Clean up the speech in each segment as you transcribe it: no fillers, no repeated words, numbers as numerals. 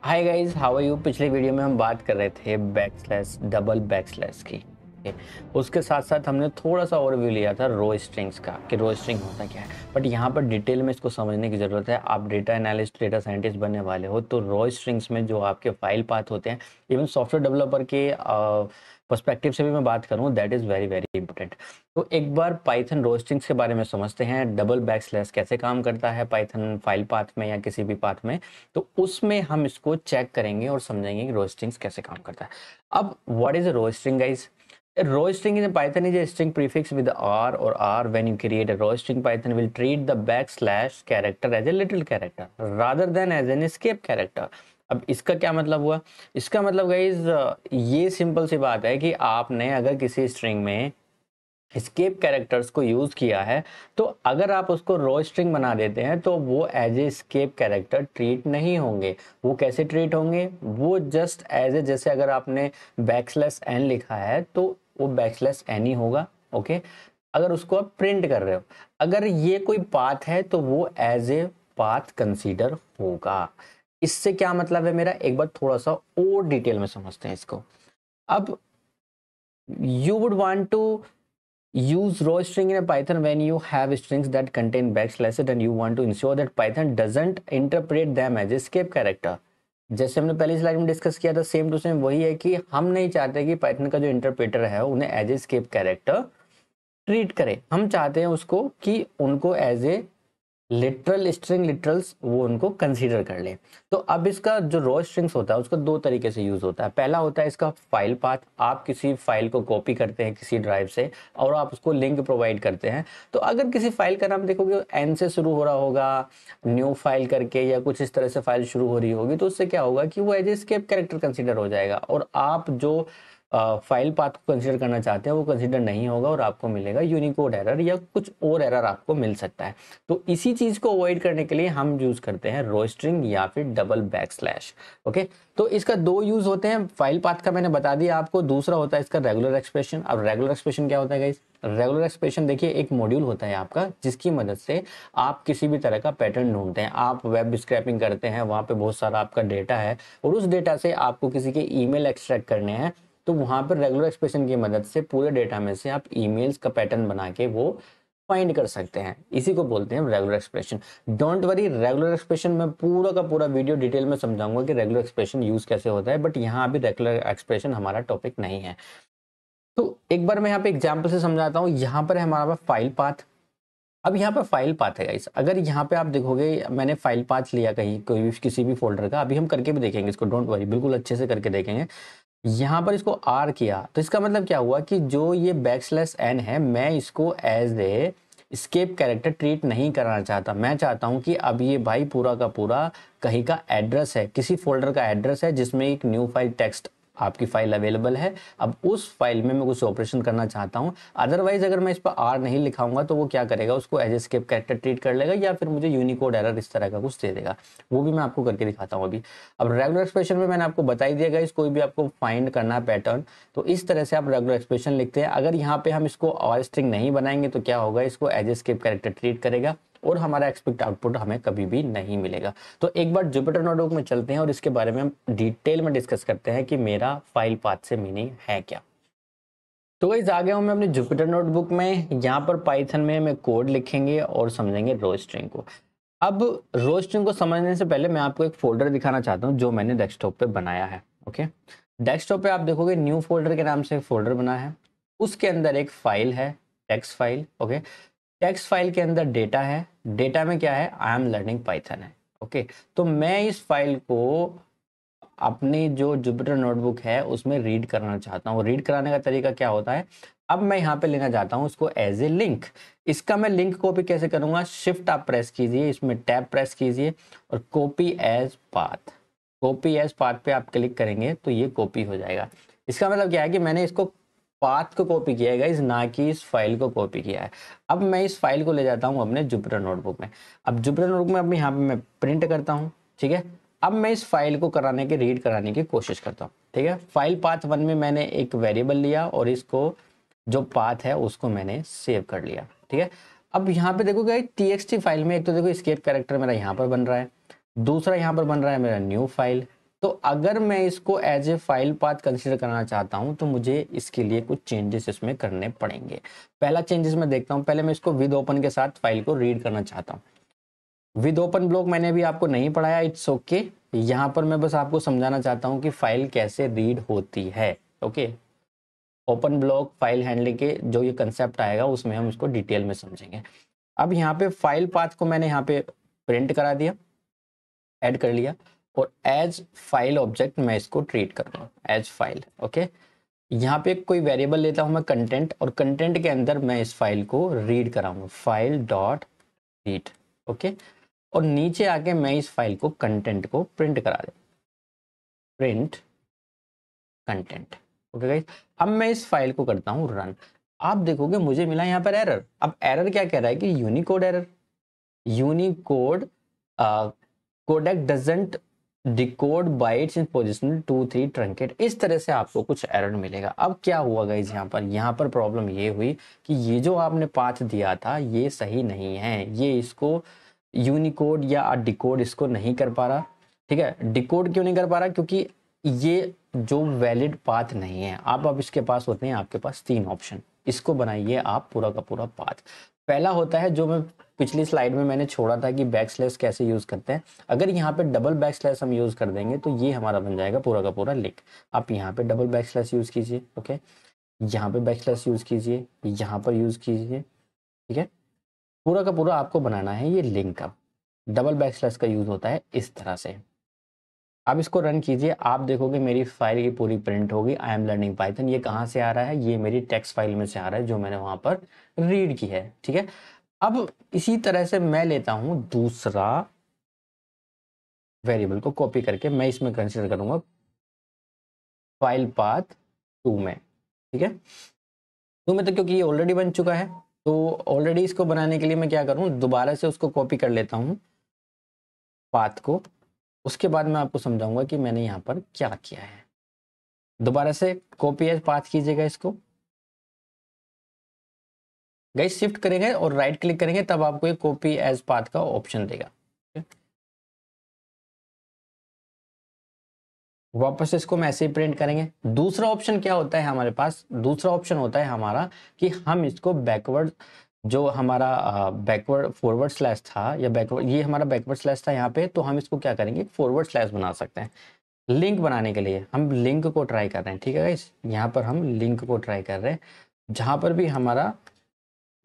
Hi guys, how are you. पिछले video में हम बात कर रहे थे बैकस्लैश डबल बैकस्लैश की। Okay? उसके साथ साथ हमने थोड़ा सा ओवरव्यू लिया था रो स्ट्रिंग्स का कि रो स्ट्रिंग होता क्या है। बट यहाँ पर डिटेल में इसको समझने की ज़रूरत है। आप डेटा एनालिस्ट डेटा साइंटिस्ट बनने वाले हो तो रो स्ट्रिंग्स में जो आपके फाइल पाथ होते हैं, इवन सॉफ्टवेयर डेवलपर के पर्सपेक्टिव से भी मैं बात करूँ, that is very very important. तो एक बार पाइथन रो स्ट्रिंग्स के बारे में समझते हैं। डबल बैकस्लैश कैसे काम करता है पाइथन फाइल पाथ में या किसी भी पाथ में, तो उसमें हम इसको चेक करेंगे और समझेंगे कि रो स्ट्रिंग्स कैसे काम करता है। अब what is a raw string guys? A row string in Python is a string prefix with R or R. When you create a row string, Python will treat the backslash character as a little character rather than as an escape character. अब इसका क्या मतलब हुआ? इसका मतलब guys ये simple सी बात है कि आपने अगर किसी स्ट्रिंग में एस्केप कैरेक्टर्स को यूज किया है, तो अगर आप उसको रो स्ट्रिंग बना देते हैं तो वो as a escape character treat नहीं होंगे। वो कैसे ट्रीट होंगे? वो जस्ट एज ए, जैसे अगर आपने बैकस्लैश एन लिखा है तो वो बैकस्लैश एन ही होगा। ओके, अगर उसको आप प्रिंट कर रहे हो, अगर ये कोई पाथ है तो वो एज ए पाथ कंसीडर होगा। इससे क्या मतलब है मेरा, एक बार थोड़ा सा और डिटेल में समझते हैं इसको। अब you would want to use row string in a Python when you have strings that contain backslashes and you want to ensure that Python doesn't interpret them as escape character। जैसे हमने पहली slide में discuss किया था, same to same वही है कि हम नहीं चाहते कि पाइथन का जो इंटरप्रेटर है उन्हें एज एस्केप कैरेक्टर ट्रीट करे। हम चाहते हैं उसको कि उनको as a literal string literals वो उनको कंसीडर कर ले। तो अब इसका जो रो स्ट्रिंग्स होता है उसका दो तरीके से यूज होता है। पहला होता है इसका फाइल पाथ। आप किसी फाइल को कॉपी करते हैं किसी ड्राइव से और आप उसको लिंक प्रोवाइड करते हैं। तो अगर किसी फाइल का नाम देखोगे एन से शुरू हो रहा होगा, न्यू फाइल करके या कुछ इस तरह से फाइल शुरू हो रही होगी, तो उससे क्या होगा कि वो as a escape character consider हो जाएगा और आप जो फाइल पाथ को कंसीडर करना चाहते हैं वो कंसीडर नहीं होगा और आपको मिलेगा यूनिकोड एरर या कुछ और एरर आपको मिल सकता है। तो इसी चीज को अवॉइड करने के लिए हम यूज करते हैं रो स्ट्रिंग या फिर डबल बैकस्लैश। ओके, तो इसका दो यूज होते हैं। फाइल पाथ का मैंने बता दिया आपको। दूसरा होता है इसका रेगुलर एक्सप्रेशन। अब रेगुलर एक्सप्रेशन क्या होता है गाइस? रेगुलर एक्सप्रेशन देखिए, एक मॉड्यूल होता है आपका जिसकी मदद से आप किसी भी तरह का पैटर्न ढूंढते हैं। आप वेब स्क्रैपिंग करते हैं, वहां पे बहुत सारा आपका डेटा है और उस डेटा से आपको किसी के ईमेल एक्सट्रैक्ट करने हैं। तो वहां पर रेगुलर एक्सप्रेशन की मदद से पूरे डेटा में से आप ईमेल्स का पैटर्न बना के वो फाइंड कर सकते हैं। इसी को बोलते हैं regular expression. Don't worry, regular expression में पूरा का पूरा वीडियो डिटेल में समझाऊंगा कि रेगुलर एक्सप्रेशन यूज कैसे होता है, बट यहाँ अभी रेगुलर एक्सप्रेशन हमारा टॉपिक नहीं है। तो एक बार मैं यहाँ पे एग्जाम्पल से समझाता हूँ। यहाँ पर है हमारा फाइल पाथ। अब यहाँ पे फाइल पाथ है गाइस। अगर यहाँ पे आप देखोगे, मैंने फाइल पाथ लिया कहीं कोई भी किसी भी फोल्डर का, अभी हम करके भी देखेंगे इसको, डोंट वरी, बिल्कुल अच्छे से करके देखेंगे। यहाँ पर इसको आर किया तो इसका मतलब क्या हुआ कि जो ये बैकस्लैश एन है, मैं इसको as a escape character treat नहीं करना चाहता। मैं चाहता हूं कि अब ये भाई पूरा का पूरा कहीं का एड्रेस है, किसी फोल्डर का एड्रेस है जिसमें एक न्यू फाइल टेक्स्ट आपकी फाइल अवेलेबल है। अब उस फाइल में मैं कुछ ऑपरेशन करना चाहता हूं। अदरवाइज अगर मैं इस पर आर नहीं लिखाऊंगा तो वो क्या करेगा, उसको एज एस्केप कैरेक्टर ट्रीट कर लेगा या फिर मुझे यूनिकोड एरर इस तरह का कुछ दे देगा। वो भी मैं आपको करके दिखाता हूँ अभी। अब रेगुलर एक्सप्रेशन में मैंने आपको बता ही दिया गाइस, कोई भी आपको फाइंड करना है पैटर्न तो इस तरह से आप रेगुलर एक्सप्रेशन लिखते हैं। अगर यहाँ पे हम इसको और स्ट्रिंग नहीं बनाएंगे तो क्या होगा, इसको एज एस्केप कैरेक्टर ट्रीट करेगा और हमारा एक्सपेक्ट आउटपुट हमें कभी भी नहीं मिलेगा। तो एक बार जुपिटर नोटबुक में चलते हैं और इसके बारे में हम डिटेल में डिस्कस करते हैं कि मेरा फाइल पाथ से मीनिंग है क्या। तो गाइस आ गया हूं मैं अपनी जुपिटर नोटबुक में। यहाँ पर पाइथन में मैं कोड लिखेंगे और समझेंगे रो स्ट्रिंग को। अब रो स्ट्रिंग को समझने से पहले मैं आपको एक फोल्डर दिखाना चाहता हूँ जो मैंने डेस्कटॉप पे बनाया है। ओके, डेस्कटॉप पे आप देखोगे न्यू फोल्डर के नाम से एक फोल्डर बना है। उसके अंदर एक फाइल है, text file. Okay, text file के अंदर डेटा है। डेटा में क्या है, आई एम लर्निंग पाइथन है। ओके, तो मैं इस फाइल को अपनी जो जुपिटर नोटबुक है उसमें रीड करना चाहता हूँ। रीड कराने का तरीका क्या होता है, अब मैं यहाँ पे लेना चाहता हूँ उसको एज ए लिंक। इसका मैं लिंक कॉपी कैसे करूंगा, शिफ्ट आप प्रेस कीजिए, इसमें टैब प्रेस कीजिए और copy as path. Copy as path पे आप क्लिक करेंगे तो ये कॉपी हो जाएगा। इसका मतलब क्या है कि मैंने इसको पाथ को कॉपी किया है गाइस, ना कि इस फाइल को कॉपी किया है। अब मैं इस फाइल को ले जाता हूँ अपने जुपिटर नोटबुक में। अब जुपिटर नोटबुक में अब यहाँ पे मैं प्रिंट करता हूँ। ठीक है, अब मैं इस फाइल को कराने के रीड कराने की कोशिश करता हूँ। ठीक है, फाइल पाथ 1 में मैंने एक वेरिएबल लिया और इसको जो पाथ है उसको मैंने सेव कर लिया। ठीक है, अब यहाँ पे देखो गाइस txt फाइल में एक तो देखो एस्केप कैरेक्टर मेरा यहाँ पर बन रहा है, दूसरा यहाँ पर बन रहा है मेरा न्यू फाइल। तो अगर मैं इसको as a file path consider करना चाहता हूं तो मुझे इसके लिए कुछ चेंजेस इसमें करने पड़ेंगे। पहला चेंजेस मैं देखता हूं, पहले मैं इसको विद ओपन के साथ फाइल को रीड करना चाहता हूं। विद ओपन ब्लॉक मैंने अभी आपको नहीं पढ़ाया, इट्स ओके। यहाँ पर मैं बस आपको समझाना चाहता हूँ कि फाइल कैसे रीड होती है। Okay, open block file handling के जो ये कंसेप्ट आएगा उसमें हम इसको डिटेल में समझेंगे। अब यहाँ पे फाइल पाथ को मैंने यहाँ पे प्रिंट करा दिया, ऐड कर लिया, और एज फाइल ऑब्जेक्ट मैं इसको ट्रीट करूँगा एज फाइल। ओके, यहाँ पे कोई वेरिएबल लेता हूँ मैं कंटेंट, और कंटेंट के अंदर मैं इस फाइल को रीड कराऊंगा, फाइल डॉट रीड। ओके, और नीचे आके मैं इस फाइल को कंटेंट को प्रिंट करा दे, प्रिंट कंटेंट। ओके गाइस, अब मैं इस फाइल को करता हूँ रन। आप देखोगे मुझे मिला यहाँ पर एरर। अब एरर क्या कह रहा है कि unicode error, unicode codec doesn't decode bytes in position 2 3 truncate, इस तरह से आपको कुछ एरर मिलेगा। अब क्या हुआ गाइस, यहाँ पर प्रॉब्लम ये हुई कि ये जो आपने पाथ दिया था ये सही नहीं है, ये इसको यूनिकोड या डिकोड इसको नहीं कर पा रहा। ठीक है, डिकोड क्यों नहीं कर पा रहा, क्योंकि ये जो वैलिड पाथ नहीं है। आप अब इसके पास होते हैं, आपके पास 3 ऑप्शन, इसको बनाइए आप पूरा का पूरा पाथ। पहला होता है जो मैं पिछली स्लाइड में मैंने छोड़ा था कि बैकस्लैश कैसे यूज करते हैं। अगर यहाँ पे डबल बैकस्लैश हम यूज कर देंगे तो ये हमारा बन जाएगा पूरा का पूरा लिंक। आप यहाँ पे डबल बैकस्लैश यूज कीजिए। ओके, यहाँ पे बैकस्लैश यूज कीजिए, यहाँ पर यूज कीजिए। ठीक है, पूरा का पूरा आपको बनाना है ये लिंक का। डबल बैकस्लैश का यूज होता है इस तरह से। आप इसको रन कीजिए, आप देखोगे मेरी फाइल की पूरी प्रिंट होगी। आई एम लर्निंग पाइथन, ये कहाँ से आ रहा है, ये मेरी टेक्स्ट फाइल में से आ रहा है जो मैंने वहां पर रीड की है। ठीक है, अब इसी तरह से मैं लेता हूं दूसरा वेरिएबल को कॉपी करके, मैं इसमें कंसीडर करूंगा फाइल पाथ 2 में। ठीक है, 2 में तो क्योंकि ये ऑलरेडी बन चुका है, तो ऑलरेडी इसको बनाने के लिए मैं क्या करूं, दोबारा से उसको कॉपी कर लेता हूं पाथ को। उसके बाद मैं आपको समझाऊंगा कि मैंने यहाँ पर क्या किया है। दोबारा से कॉपी एज पाथ कीजिएगा इसको, गाइस शिफ्ट करेंगे और राइट क्लिक करेंगे तब आपको ये कॉपी एज पाथ का ऑप्शन देगा। वापस इसको हम ऐसे ही प्रिंट करेंगे। दूसरा ऑप्शन क्या होता है हमारे पास, दूसरा ऑप्शन होता है हमारा कि हम इसको बैकवर्ड, जो हमारा बैकवर्ड फॉरवर्ड स्लैश था या बैकवर्ड, ये हमारा बैकवर्ड स्लैश था यहाँ पे, तो हम इसको क्या करेंगे फॉरवर्ड स्लैश बना सकते हैं। लिंक बनाने के लिए हम लिंक को ट्राई कर रहे हैं। ठीक है गाइस, यहाँ पर हम लिंक को ट्राई कर रहे हैं, जहां पर भी हमारा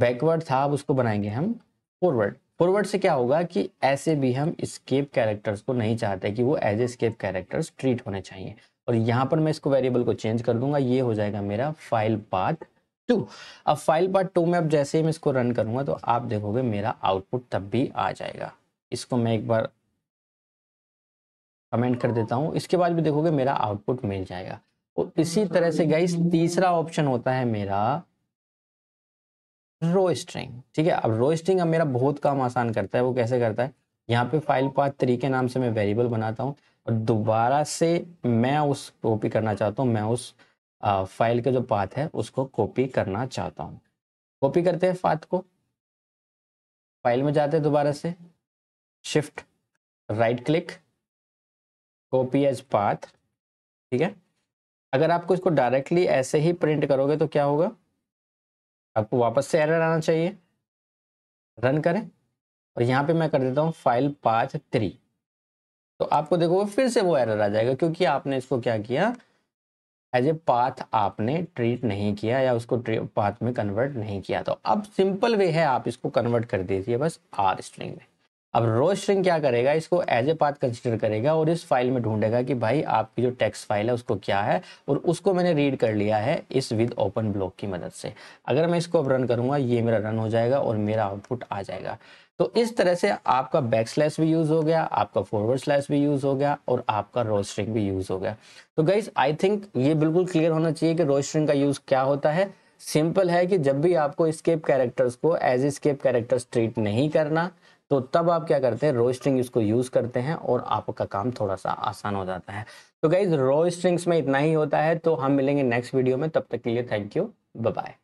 बैकवर्ड था अब उसको बनाएंगे हम फॉरवर्ड। फॉरवर्ड से क्या होगा कि ऐसे भी हम स्केप कैरेक्टर्स को नहीं चाहते कि वो as a escape characters treat होने चाहिए। और यहाँ पर मैं इसको वेरिएबल को चेंज कर दूंगा, ये हो जाएगा मेरा फाइल पाथ 2। अब फाइल पाथ 2 में अब जैसे ही मैं इसको रन करूंगा तो आप देखोगे मेरा आउटपुट तब भी आ जाएगा। इसको मैं एक बार कमेंट कर देता हूँ, इसके बाद भी देखोगे मेरा आउटपुट मिल जाएगा। और इसी तरह से गाइस तीसरा ऑप्शन होता है मेरा रो स्ट्रिंग। ठीक है, अब रो स्ट्रिंग अब मेरा बहुत काम आसान करता है। वो कैसे करता है, यहाँ पे फाइल पाथ 3 के नाम से मैं वेरिएबल बनाता हूँ और दोबारा से मैं उस कॉपी करना चाहता हूँ, मैं उस फाइल के जो पाथ है उसको कॉपी करना चाहता हूँ। कॉपी करते हैं पाथ को, फाइल में जाते हैं, दोबारा से shift right click, copy as path. ठीक है, अगर आपको इसको डायरेक्टली ऐसे ही प्रिंट करोगे तो क्या होगा, आपको वापस से एरर आना चाहिए। रन करें और यहाँ पे मैं कर देता हूँ फाइल पाथ 3, तो आपको देखोगे फिर से वो एरर आ जाएगा क्योंकि आपने इसको क्या किया, एज ए पाथ आपने ट्रीट नहीं किया या उसको पाथ में कन्वर्ट नहीं किया। तो अब सिंपल वे है, आप इसको कन्वर्ट कर दीजिए बस आर स्ट्रिंग में। अब रो स्ट्रिंग क्या करेगा, इसको एज ए पाथ कंसिडर करेगा और इस फाइल में ढूंढेगा कि भाई आपकी जो टेक्स्ट फाइल है उसको क्या है, और उसको मैंने रीड कर लिया है इस विद ओपन ब्लॉक की मदद से। अगर मैं इसको अब रन करूंगा, ये मेरा रन हो जाएगा और मेरा आउटपुट आ जाएगा। तो इस तरह से आपका बैक स्लैश भी यूज हो गया, आपका फॉरवर्ड स्लैश भी यूज हो गया और आपका रो स्ट्रिंग भी यूज हो गया। तो गाइज आई थिंक ये बिल्कुल क्लियर होना चाहिए कि रो स्ट्रिंग का यूज क्या होता है। सिंपल है कि जब भी आपको स्केप कैरेक्टर्स को एज स्केप कैरेक्टर्स ट्रीट नहीं करना, तो तब आप क्या करते हैं, रो स्ट्रिंग इसको यूज करते हैं और आपका काम थोड़ा सा आसान हो जाता है। तो गाइज रो स्ट्रिंग्स में इतना ही होता है, तो हम मिलेंगे नेक्स्ट वीडियो में, तब तक के लिए थैंक यू, बाय बाय।